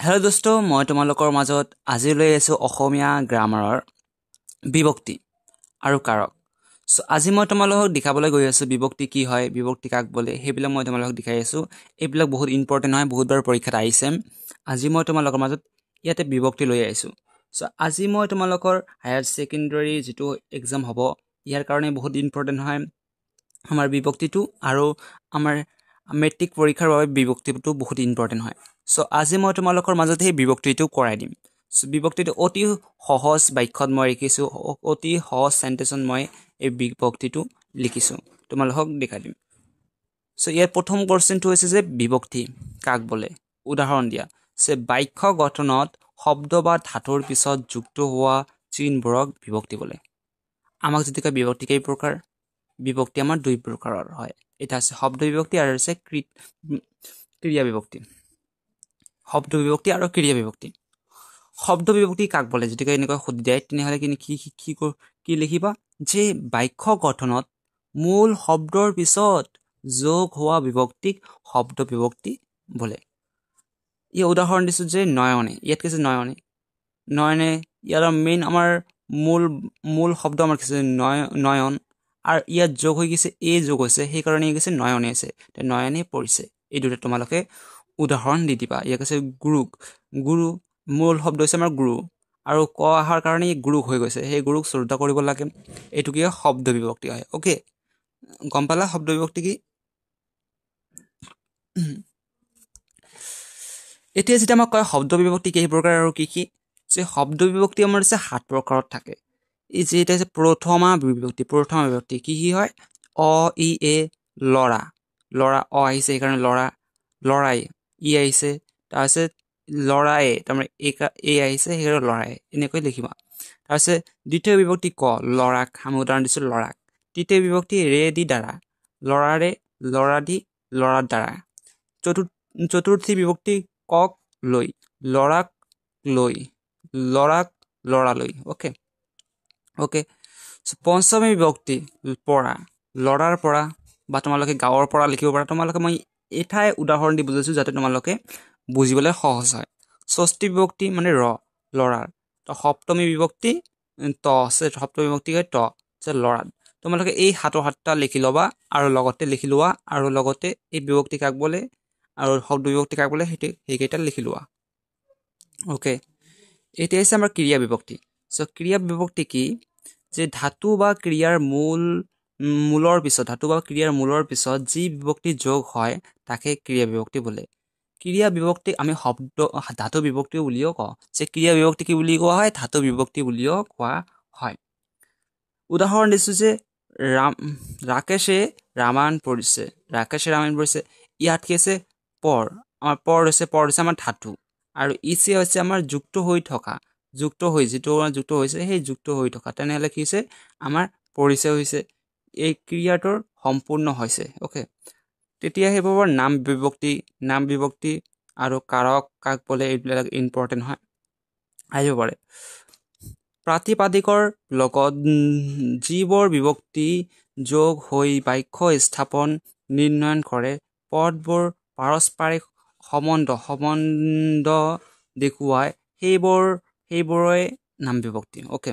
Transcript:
Hello' দোস্ত, মই তোমালোকৰ মাজত আজি লৈ আছোঁ অসমীয়া গ্ৰামাৰৰ বিভক্তি আৰু কাৰক। আজি মই তোমালোকক দেখাবলৈ গৈ আছোঁ বিভক্তি কি হয়, বিভক্তি কাক বোলে, সেইবিলাক মই তোমালোকক দেখাই আছোঁ। এইবিলাক বহুত ইম্পৰ্টেণ্ট হয়, বহুতবাৰ পৰীক্ষাত আহিছে। আজি মই তোমালোকৰ মাজত ইয়াতে বিভক্তি লৈ আহিছোঁ। আজি মই তোমালোকৰ হায়াৰ ছেকেণ্ডেৰী যিটো এক্সাম হ'ব, ইয়াৰ কাৰণে বহুত ইম্পৰ্টেণ্ট হয় আমাৰ বিভক্তিটো, আৰু আমাৰ মেট্ৰিক পৰীক্ষাৰ বাবে বিভক্তিটো বহুত ইম্পৰ্টেণ্ট হয়। আজি মই তোমালোকৰ মাজত সেই বিভক্তিটো কৰাই দিম। বিভক্তিটো অতি সহজ বাক্যত মই লিখিছোঁ, অতি সহজ চেণ্টেঞ্চত মই এই বিভক্তিটো লিখিছোঁ, তোমালোকক দেখাই দিম। ইয়াৰ প্ৰথম কোৱেশ্চনটো হৈছে যে বিভক্তি কাক বোলে। উদাহৰণ দিয়া বাক্য গঠনত শব্দ বা ধাতুৰ পিছত যুক্ত হোৱা চিনবোৰক বিভক্তি বোলে। আমাক যদি কয় বিভক্তি কেই প্ৰকাৰ, বিভক্তি আমাৰ দুই প্ৰকাৰৰ হয়। এটা আছে শব্দ বিভক্তি আৰু আছে ক্ৰিয়া বিভক্তি। শব্দ বিভক্তি আৰু ক্ৰিয়া বিভক্তি। শব্দ বিভক্তি কাক বোলে যদি এনেকৈ সুধি দিয়ে, তেনেহ'লে কি লিখিবা যে বাক্য গঠনত মূল শব্দৰ পিছত যোগ হোৱা বিভক্তিক শব্দ বিভক্তি বোলে। এই উদাহৰণ দিছোঁ যে নয়নে, ইয়াত কৈছে নয়নে ইয়াৰ মেইন আমাৰ মূল শব্দ আমাৰ কৈছে নয়ন, আৰু ইয়াত যোগ হৈ গৈছে যোগ হৈছে, সেইকাৰণে কৈছে নয়নে আছে, নয়নে পৰিছে। এই দুটা তোমালোকে উদাহৰণ দি দিবা। ইয়াক কৈছে গুৰু মূল শব্দ হৈছে আমাৰ গুৰু, আৰু ক অহাৰ কাৰণে গুৰুক হৈ গৈছে, সেই গুৰুক শ্ৰদ্ধা কৰিব লাগে। এইটো কি শব্দ বিভক্তি হয়। অ'কে, গম পালা শব্দ বিভক্তি কি? এতিয়া যেতিয়া আমাক কয় শব্দ বিভক্তি কেই প্ৰকাৰ আৰু কি কি, যে শব্দ বিভক্তি আমাৰ হৈছে 7 প্ৰকাৰত থাকে। এই যে এটা হৈছে প্ৰথমা বিভক্তি কি হয়? অ ই এ লৰা অ আহিছে সেইকাৰণে লৰাই, ই আহিছে তাৰপিছত লৰায়ে, তাৰমানে এ আহিছে সেইকাৰণে লৰাই, এনেকৈ লিখিবা। তাৰপিছত দ্বিতীয় বিভক্তি ক, লৰাক, আমি উদাহৰণ দিছোঁ লৰাক। তৃতীয় বিভক্তি ৰে দি দ্বাৰা, লৰাৰে, লৰা দি লৰাৰ দ্বাৰা। চতুৰ্থী বিভক্তি কক লৈ, লৰাক লৈ, লৰাক লৰালৈ। অ'কে। পঞ্চমী বিভক্তি পৰা, লৰাৰ পৰা, বা তোমালোকে গাঁৱৰ পৰা লিখিব পাৰা। তোমালোকে মই এঠাই উদাহৰণ দি বুজাইছোঁ যাতে তোমালোকে বুজিবলৈ সহজ হয়। ষষ্ঠী বিভক্তি মানে লৰাৰ। সপ্তমী বিভক্তি সপ্তমী বিভক্তি হয় লৰাত। তোমালোকে এই 7টা লিখি ল'বা, আৰু লগতে লিখি লোৱা, আৰু লগতে এই বিভক্তি কাক বোলে আৰু শব্দ বিভক্তি কাক বোলে সেইকেইটা লিখি লোৱা। অ'কে, এতিয়া হৈছে আমাৰ ক্ৰিয়া বিভক্তি। ক্ৰিয়া বিভক্তি কি? যে ধাতু বা ক্ৰিয়াৰ মূলৰ পিছত যি বিভক্তি যোগ হয় তাকে ক্ৰিয়া বিভক্তি বোলে। ক্ৰিয়া বিভক্তি আমি ধাতু বিভক্তি বুলিও কওঁ। যে ক্ৰিয়া বিভক্তি কি বুলি কোৱা হয়? ধাতু বিভক্তি বুলিও কোৱা হয়। উদাহৰণ দিছোঁ যে ৰাকেশে ৰামায়ণ পঢ়িছে, ইয়াত কি আছে? আমাৰ পৰ হৈছে আমাৰ ধাতু, আৰু ইছে হৈছে আমাৰ যুক্ত হৈ থকা, যুক্ত হৈছে সেই যুক্ত হৈ থকা। তেনেহ'লে কি হৈছে? আমাৰ পৰিচয় হৈছে, এই ক্ৰিয়াটোৰ সম্পূৰ্ণ হৈছে। অ'কে, তেতিয়া সেইবোৰ নাম বিভক্তি আৰু কাৰক কাক বোলে, এইবিলাক ইম্পৰ্টেণ্ট হয়, আহিব পাৰে। প্ৰাতিপাদিকৰ লগত যিবোৰ বিভক্তি যোগ হৈ বাক্য স্থাপন নিৰ্ণয় কৰে, পদবোৰ পাৰস্পৰিক সম্বন্ধ দেখুৱাই, সেইবোৰে নাম বিভক্তি। অ'কে।